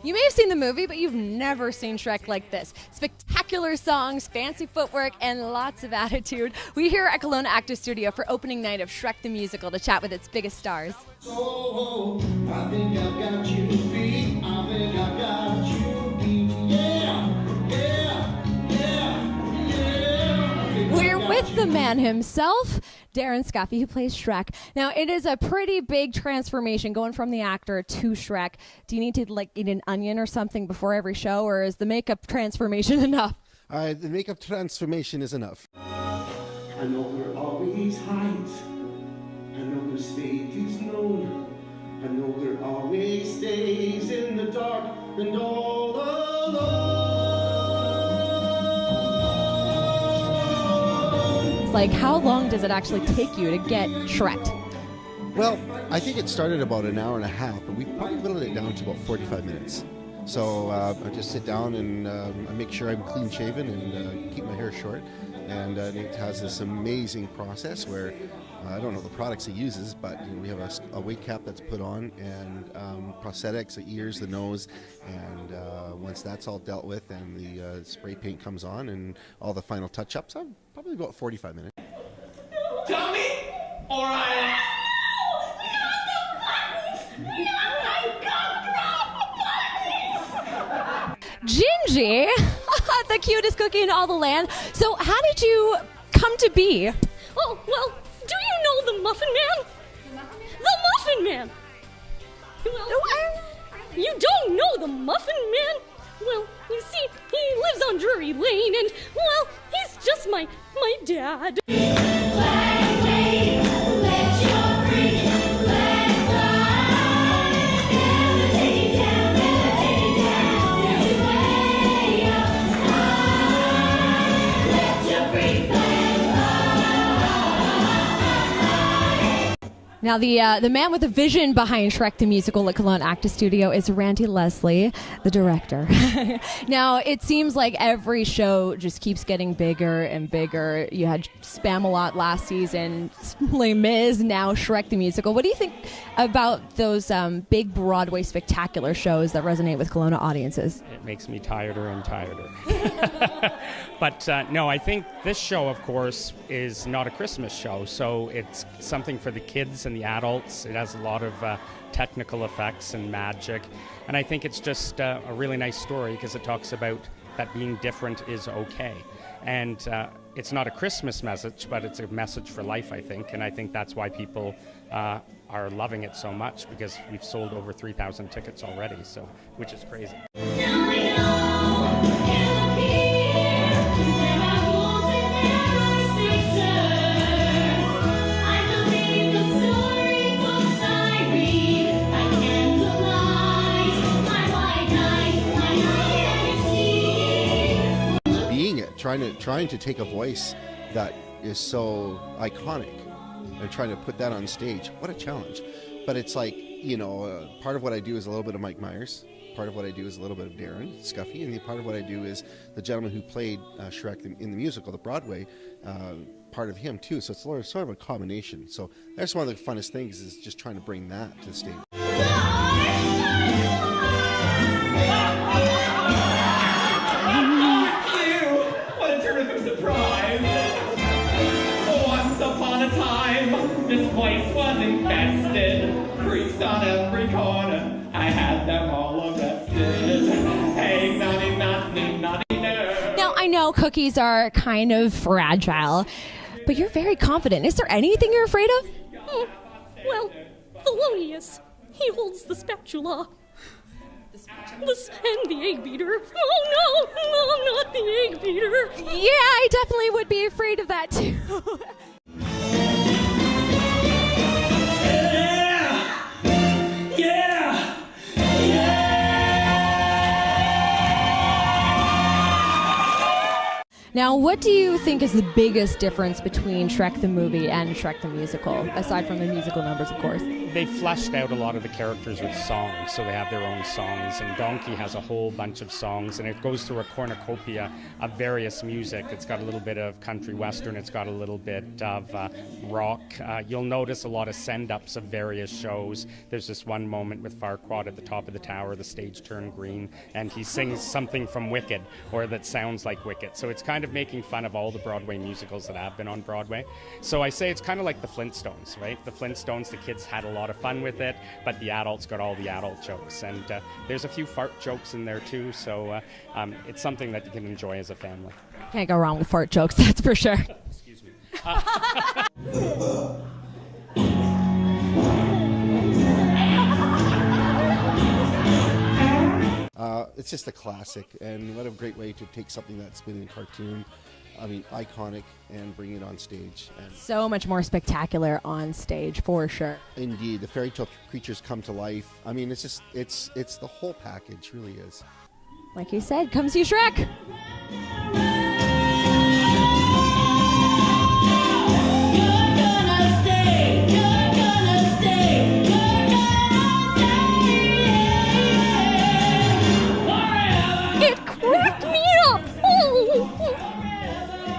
You may have seen the movie, but you've never seen Shrek like this. Spectacular songs, fancy footwork, and lots of attitude. We're here at Kelowna Actors Studio for opening night of Shrek the Musical to chat with its biggest stars. Oh, I think I've got you beat. I think I've got you beat. Yeah, yeah, yeah, yeah. We're with the man himself, Darren Scuffy, who plays Shrek. Now, it is a pretty big transformation going from the actor to Shrek. Do you need to eat an onion or something before every show, or is the makeup transformation enough? The makeup transformation is enough. I know we're always heights. I know there's fate is known. I know there always stays in the dark and all alone. It's like, how long does it actually take you to get Shrek? Well, I think it started about an hour and a half, but we probably whittled it down to about 45 minutes. So I just sit down and I make sure I'm clean shaven and keep my hair short. And it has this amazing process where I don't know the products it uses, but we have a wig cap that's put on and prosthetics, the ears, the nose, and once that's all dealt with and the spray paint comes on and all the final touch-ups, probably about 45 minutes. Tell me, or I... Gingy, the cutest cookie in all the land. So how did you come to be? Oh, well, do you know the Muffin Man? The Muffin Man! Well, you don't know the Muffin Man? Well, you see, he lives on Drury Lane, and, well, he's just my dad. Now, the man with the vision behind Shrek the Musical at Kelowna Actors Studio is Randy Leslie, the director. Now, it seems like every show just keeps getting bigger and bigger. You had Spam-A-Lot last season, Les Mis, now Shrek the Musical. What do you think about those big Broadway spectacular shows that resonate with Kelowna audiences? It makes me tireder and tireder. But no, I think this show, of course, is not a Christmas show, so it's something for the kids and the adults. It has a lot of technical effects and magic, and I think it's just a really nice story because it talks about that being different is okay. And it's not a Christmas message, but it's a message for life, I think, and I think that's why people are loving it so much, because we've sold over 3,000 tickets already, so which is crazy. Trying to take a voice that is so iconic and trying to put that on stage. What a challenge. But it's like, part of what I do is a little bit of Mike Myers. Part of what I do is a little bit of Darren Scuffy. And the part of what I do is the gentleman who played Shrek in the musical, the Broadway, part of him too. So it's sort of a combination. So that's one of the funnest things, is just trying to bring that to the stage. This place was infested, creeps on every corner, I had them all arrested. Hey, naughty, naughty, naughty, no. Now, I know cookies are kind of fragile, but you're very confident. Is there anything you're afraid of? Well, Thelonious, he holds the spatula. And the egg beater. Oh, no, not the egg beater. Yeah, I definitely would be afraid of that, too. Now, what do you think is the biggest difference between Shrek the movie and Shrek the musical, aside from the musical numbers, of course? They fleshed out a lot of the characters with songs, so they have their own songs, and Donkey has a whole bunch of songs, and it goes through a cornucopia of various music. It's got a little bit of country western, it's got a little bit of rock. You'll notice a lot of send-ups of various shows. There's this one moment with Farquaad at the top of the tower, the stage turned green, and he sings something from Wicked, or that sounds like Wicked. So it's kind of making fun of all the Broadway musicals that have been on Broadway. So I say it's kind of like the Flintstones, right? The Flintstones, the kids had a lot of fun with it, but the adults got all the adult jokes. And there's a few fart jokes in there too, so it's something that you can enjoy as a family. Can't go wrong with fart jokes, that's for sure. Excuse me. It's just a classic, and what a great way to take something that's been in cartoon, iconic, and bring it on stage. And So much more spectacular on stage, for sure. indeed, the fairy tale creatures come to life. It's the whole package, really is. Like you said, come see Shrek!